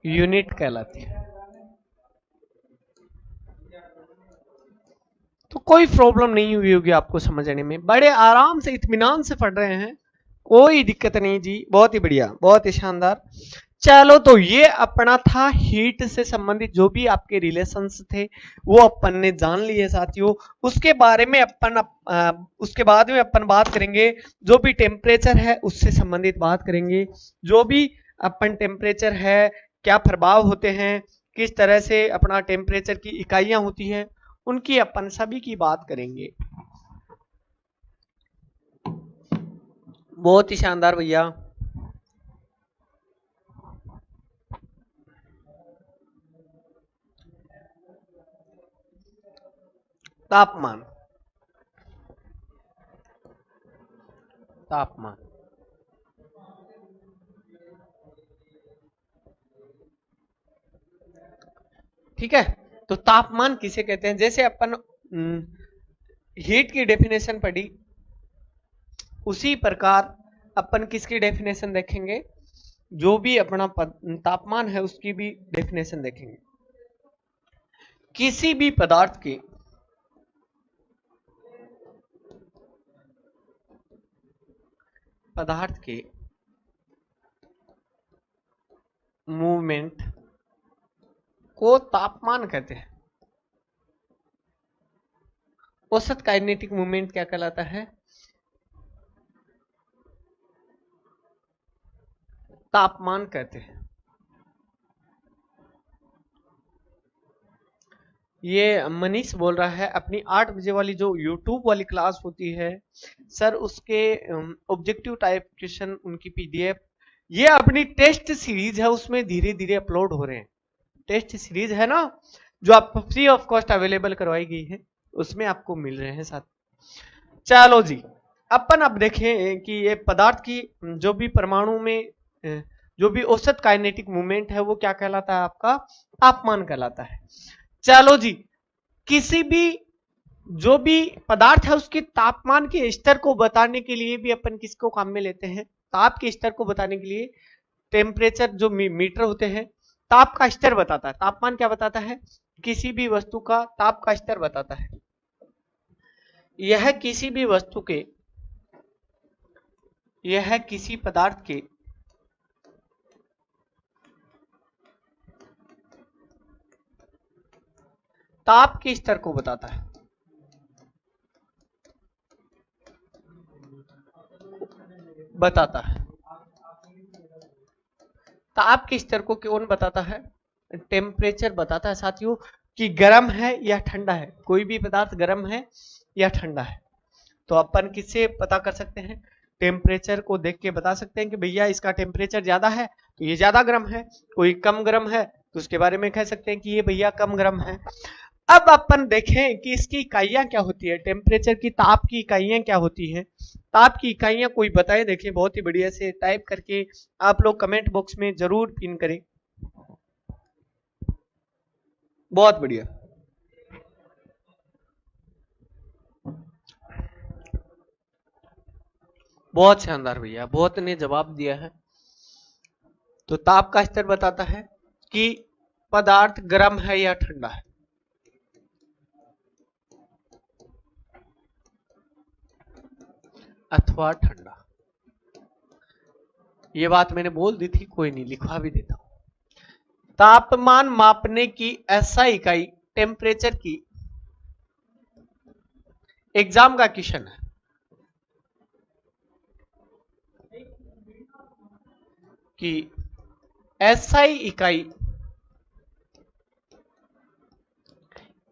यूनिट कहलाती है। तो कोई प्रॉब्लम नहीं हुई होगी आपको समझने में, बड़े आराम से इत्मीनान से पढ़ रहे हैं, कोई दिक्कत नहीं जी, बहुत ही बढ़िया, बहुत ही शानदार। चलो तो ये अपना था हीट से संबंधित जो भी आपके रिलेशंस थे वो अपन ने जान लिए साथियों। उसके बारे में उसके बाद में अपन बात करेंगे जो भी टेम्परेचर है उससे संबंधित बात करेंगे। जो भी अपन टेम्परेचर है, क्या प्रभाव होते हैं, किस तरह से अपना टेम्परेचर की इकाइयां होती हैं, उनकी अपन सभी की बात करेंगे। बहुत ही शानदार भैया। तापमान ठीक है। तो तापमान किसे कहते हैं? जैसे अपन हीट की डेफिनेशन पढ़ी, उसी प्रकार अपन किसकी डेफिनेशन देखेंगे? जो भी अपना तापमान है उसकी भी डेफिनेशन देखेंगे। किसी भी पदार्थ के मूवमेंट को तापमान कहते हैं। औसत काइनेटिक मूवमेंट क्या कहलाता है? तापमान कहते हैं। ये मनीष बोल रहा है अपनी 8 बजे वाली जो YouTube वाली क्लास होती है सर, उसके ऑब्जेक्टिव टाइप क्वेश्चन उनकी PDF, ये अपनी टेस्ट सीरीज है उसमें धीरे धीरे अपलोड हो रहे हैं। टेस्ट सीरीज है ना, जो आपको फ्री ऑफ कॉस्ट अवेलेबल करवाई गई है उसमें आपको मिल रहे हैं साथ। चलो जी, अपन अब देखें कि ये पदार्थ की जो भी परमाणु में जो भी औसत काइनेटिक मूवमेंट है वो क्या कहलाता है, आपका तापमान कहलाता है। चलो जी, किसी भी जो भी पदार्थ है उसके तापमान के स्तर को बताने के लिए भी अपन किसको काम में लेते हैं, ताप के स्तर को बताने के लिए टेम्परेचर जो मीटर होते हैं, ताप का स्तर बताता है। तापमान क्या बताता है, किसी भी वस्तु का ताप का स्तर बताता है। यह किसी भी वस्तु के, यह किसी पदार्थ के ताप के स्तर को बताता है। ताप के स्तर को कौन बताता है, टेम्परेचर बताता है साथियों, कि गर्म है या ठंडा है, कोई भी पदार्थ गर्म है या ठंडा है। तो अपन किससे पता कर सकते हैं, टेम्परेचर को देख के बता सकते हैं कि भैया इसका टेम्परेचर ज्यादा है तो ये ज्यादा गर्म है, कोई कम गर्म है तो उसके बारे में कह सकते हैं कि ये भैया कम गर्म है। अब अपन देखें कि इसकी इकाइयां क्या होती है, टेम्परेचर की ताप की इकाइयां क्या होती है। ताप की इकाइयां कोई बताए, देखें बहुत ही बढ़िया से टाइप करके आप लोग कमेंट बॉक्स में जरूर पिन करें। बहुत बढ़िया, बहुत शानदार भैया, बहुत ने जवाब दिया है। तो ताप का स्तर बताता है कि पदार्थ गर्म है या ठंडा है। अथवा ठंडा, ये बात मैंने बोल दी थी, कोई नहीं लिखवा भी देता हूं। तापमान मापने की ऐसा इकाई टेम्परेचर की, एग्जाम का क्वेश्चन है, कि एसआई इकाई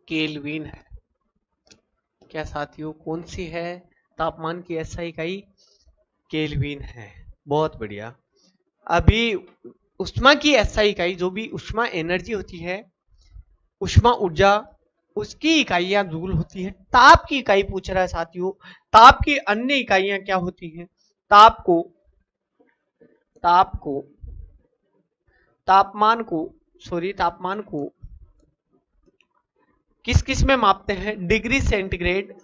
केल्विन है। क्या साथियों, कौन सी है तापमान की एसआई इकाई, केल्विन है। बहुत बढ़िया। अभी उष्मा की एसआई इकाई, जो भी उष्मा एनर्जी होती है, उष्मा ऊर्जा, उसकी इकाइयां जूल होती है। ताप की इकाई पूछ रहा है साथियों, ताप की अन्य इकाइयां क्या होती हैं। ताप को तापमान को किस किस में मापते हैं, डिग्री सेंटीग्रेड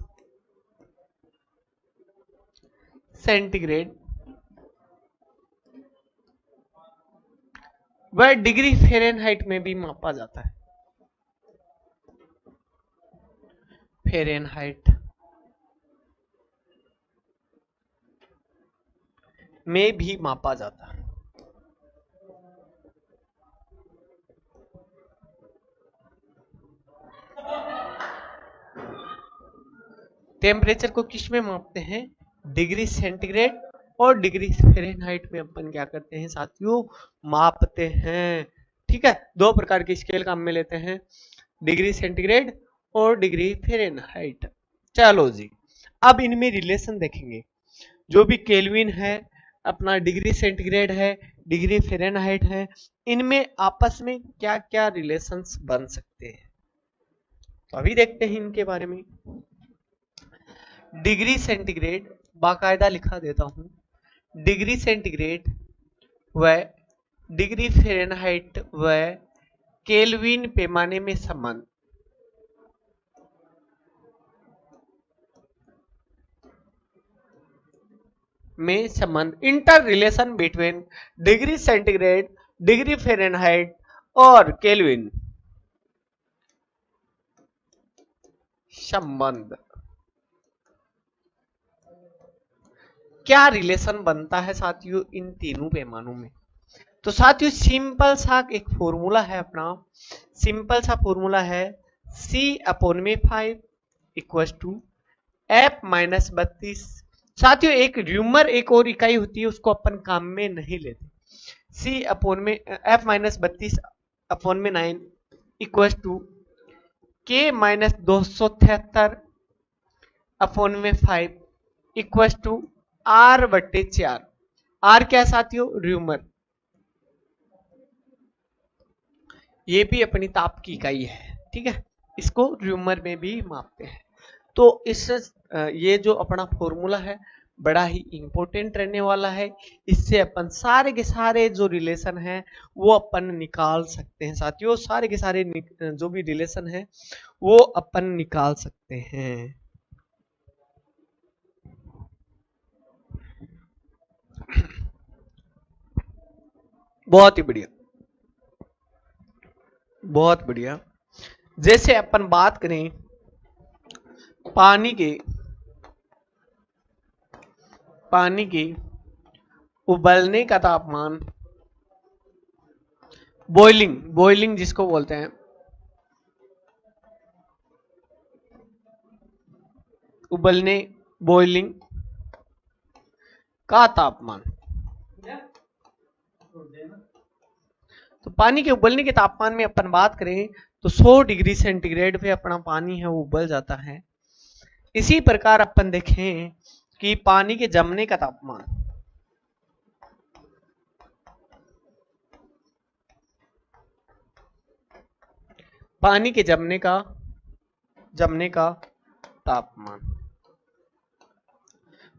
वह डिग्री फ़ारेनहाइट में भी मापा जाता है। फ़ारेनहाइट में भी मापा जाता है। टेम्परेचर को किस में मापते हैं, डिग्री सेंटीग्रेड और डिग्री फ़ारेनहाइट में अपन क्या करते हैं साथियों, मापते हैं। ठीक है, दो प्रकार के स्केल काम में लेते हैं, डिग्री सेंटीग्रेड और डिग्री फ़ारेनहाइट। चलो जी, अब इनमें रिलेशन देखेंगे। जो भी केल्विन है, अपना डिग्री सेंटीग्रेड है, डिग्री फ़ारेनहाइट है, इनमें आपस में क्या क्या रिलेशंस बन सकते हैं, तो अभी देखते हैं इनके बारे में। डिग्री सेंटीग्रेड, बाकायदा लिखा देता हूं, डिग्री सेंटीग्रेड व डिग्री फ़ारेनहाइट व केल्विन पैमाने में संबंध, inter relation between degree centigrade, degree Fahrenheit और केल्विन, संबंध। क्या रिलेशन बनता है साथियों इन तीनों पैमानों में, तो साथियों सिंपल सा एक फॉर्मूला है अपना, सिंपल सा फॉर्मूला है C/5 इक्वल टू F-32। साथियों एक र्यूमर एक और इकाई होती है, उसको अपन काम में नहीं लेते। F-32/9 equal to K-273/5 equal to R/4। R क्या है साथियों, र्यूमर। ये भी अपनी ताप की इकाई है। ठीक है, इसको र्यूमर में भी मापते हैं। तो इस ये जो अपना फॉर्मूला है बड़ा ही इंपॉर्टेंट रहने वाला है। इससे अपन सारे के सारे जो रिलेशन है वो अपन निकाल सकते हैं साथियों। सारे के सारे जो भी रिलेशन है वो अपन निकाल सकते हैं। बहुत ही बढ़िया, बहुत बढ़िया। जैसे अपन बात करें पानी के उबलने का तापमान, बॉइलिंग जिसको बोलते हैं, बॉइलिंग का तापमान। तो पानी के उबलने के तापमान में अपन बात करें तो 100 डिग्री सेंटीग्रेड पे अपना पानी है वो उबल जाता है। इसी प्रकार अपन देखें कि पानी के जमने का तापमान, पानी के जमने का तापमान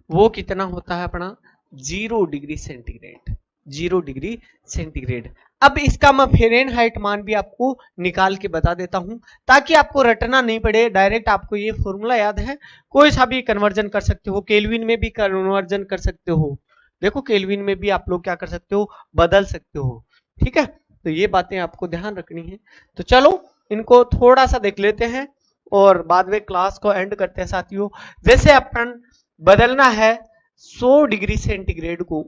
वो कितना होता है अपना 0 डिग्री सेंटीग्रेड, 0 डिग्री सेंटीग्रेड। अब इसका मैं फ़ारेनहाइट मान भी आपको निकाल के बता देता हूं ताकि आपको रटना नहीं पड़े, डायरेक्ट आपको ये फॉर्मूला याद है। कोई सा भी कन्वर्जन कर सकते हो, केल्विन में भी कन्वर्जन कर सकते हो। देखो केल्विन में भी आप लोग क्या कर सकते हो, बदल सकते हो। ठीक है, तो ये बातें आपको ध्यान रखनी है। तो चलो इनको थोड़ा सा देख लेते हैं और बाद में क्लास को एंड करते हैं साथियों। जैसे अपन बदलना है 100 डिग्री सेंटीग्रेड को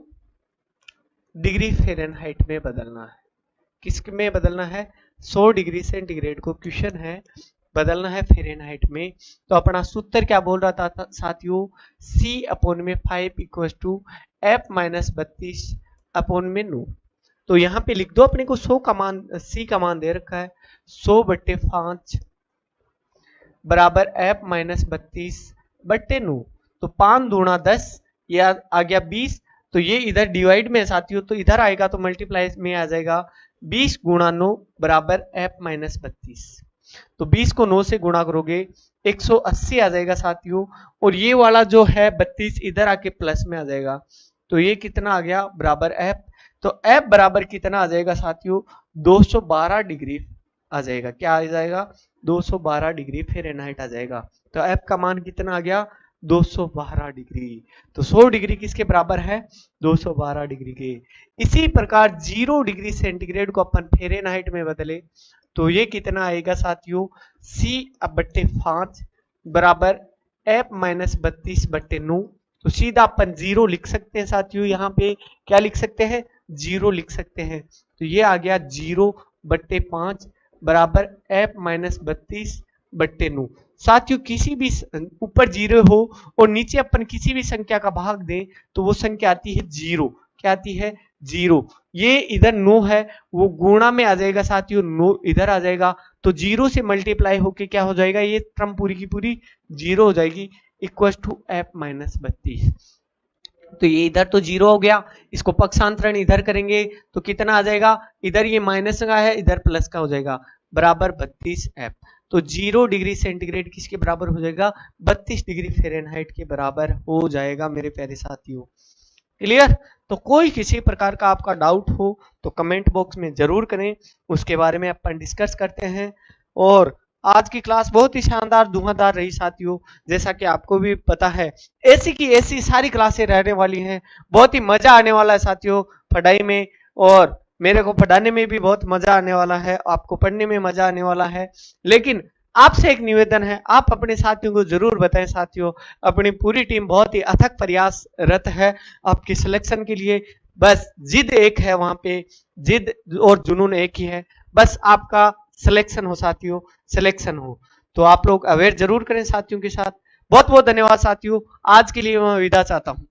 डिग्री फ़ारेनहाइट में बदलना है। किस में बदलना है, 100 डिग्री सेंटीग्रेड को क्वेश्चन है बदलना है फ़ारेनहाइट में। तो अपना सूत्र क्या बोल रहा था साथियों, C/5 इक्वल टू F-32/9। तो यहाँ पे लिख दो अपने को 100 का मान, C का मान दे रखा है 100/5 बराबर F-32/9। तो 5 दूना 10, या आ गया 20। तो ये इधर डिवाइड में है साथियों, तो इधर आएगा तो मल्टीप्लाई में आ जाएगा 20 गुणा 9 बराबर F-32। तो 20 को 9 से गुणा करोगे 180 आ जाएगा साथियों। और ये वाला जो है 32 इधर आके प्लस में आ जाएगा। तो ये कितना आ गया बराबर F। तो F बराबर कितना आ जाएगा साथियों, 212 डिग्री आ जाएगा। क्या आ जाएगा, 212 डिग्री फ़ारेनहाइट आ जाएगा। तो F का मान कितना आ गया, 212 डिग्री। तो 100 डिग्री किसके बराबर है, 212 डिग्री के। इसी प्रकार 0 डिग्री सेंटीग्रेड को अपन फ़ारेनहाइट में बदले तो ये कितना आएगा साथियों, C/5 बराबर F-32/9। तो सीधा अपन 0 लिख सकते हैं साथियों, यहाँ पे क्या लिख सकते हैं, 0 लिख सकते हैं। तो ये आ गया 0/5 बराबर F-32/9। साथियों किसी भी ऊपर 0 हो और नीचे अपन किसी भी संख्या का भाग दें तो वो संख्या आती है 0। क्या आती है, 0। ये इधर 9 है वो गुणा में आ जाएगा साथियों, 9 इधर आ जाएगा। तो 0 से मल्टीप्लाई होके क्या हो जाएगा, ये टर्म पूरी की पूरी 0 हो जाएगी, इक्वल टू F-32। तो ये इधर तो 0 हो गया, इसको पक्षांतरण इधर करेंगे तो कितना आ जाएगा, इधर ये माइनस का है इधर प्लस का हो जाएगा, बराबर 32F। तो 0 डिग्री सेंटीग्रेड किसके बराबर हो जाएगा, 32 डिग्री फ़ारेनहाइट के बराबर हो जाएगा मेरे प्यारे साथियों। क्लियर। तो कोई किसी प्रकार का आपका डाउट हो तो कमेंट बॉक्स में जरूर करें, उसके बारे में अपन डिस्कस करते हैं। और आज की क्लास बहुत ही शानदार धुआंधार रही साथियों, जैसा कि आपको भी पता है ऐसी की ऐसी सारी क्लासें रहने वाली हैं। बहुत ही मजा आने वाला है साथियों पढ़ाई में, और मेरे को पढ़ाने में भी बहुत मजा आने वाला है, आपको पढ़ने में मजा आने वाला है। लेकिन आपसे एक निवेदन है, आप अपने साथियों को जरूर बताएं साथियों, अपनी पूरी टीम बहुत ही अथक प्रयासरत है आपकी सिलेक्शन के लिए। बस जिद एक है वहां पे, जिद और जुनून एक ही है, बस आपका सिलेक्शन हो साथियों, सिलेक्शन हो। तो आप लोग अवेयर जरूर करें साथियों के साथ। बहुत बहुत धन्यवाद साथियों, आज के लिए मैं विदा चाहता हूं।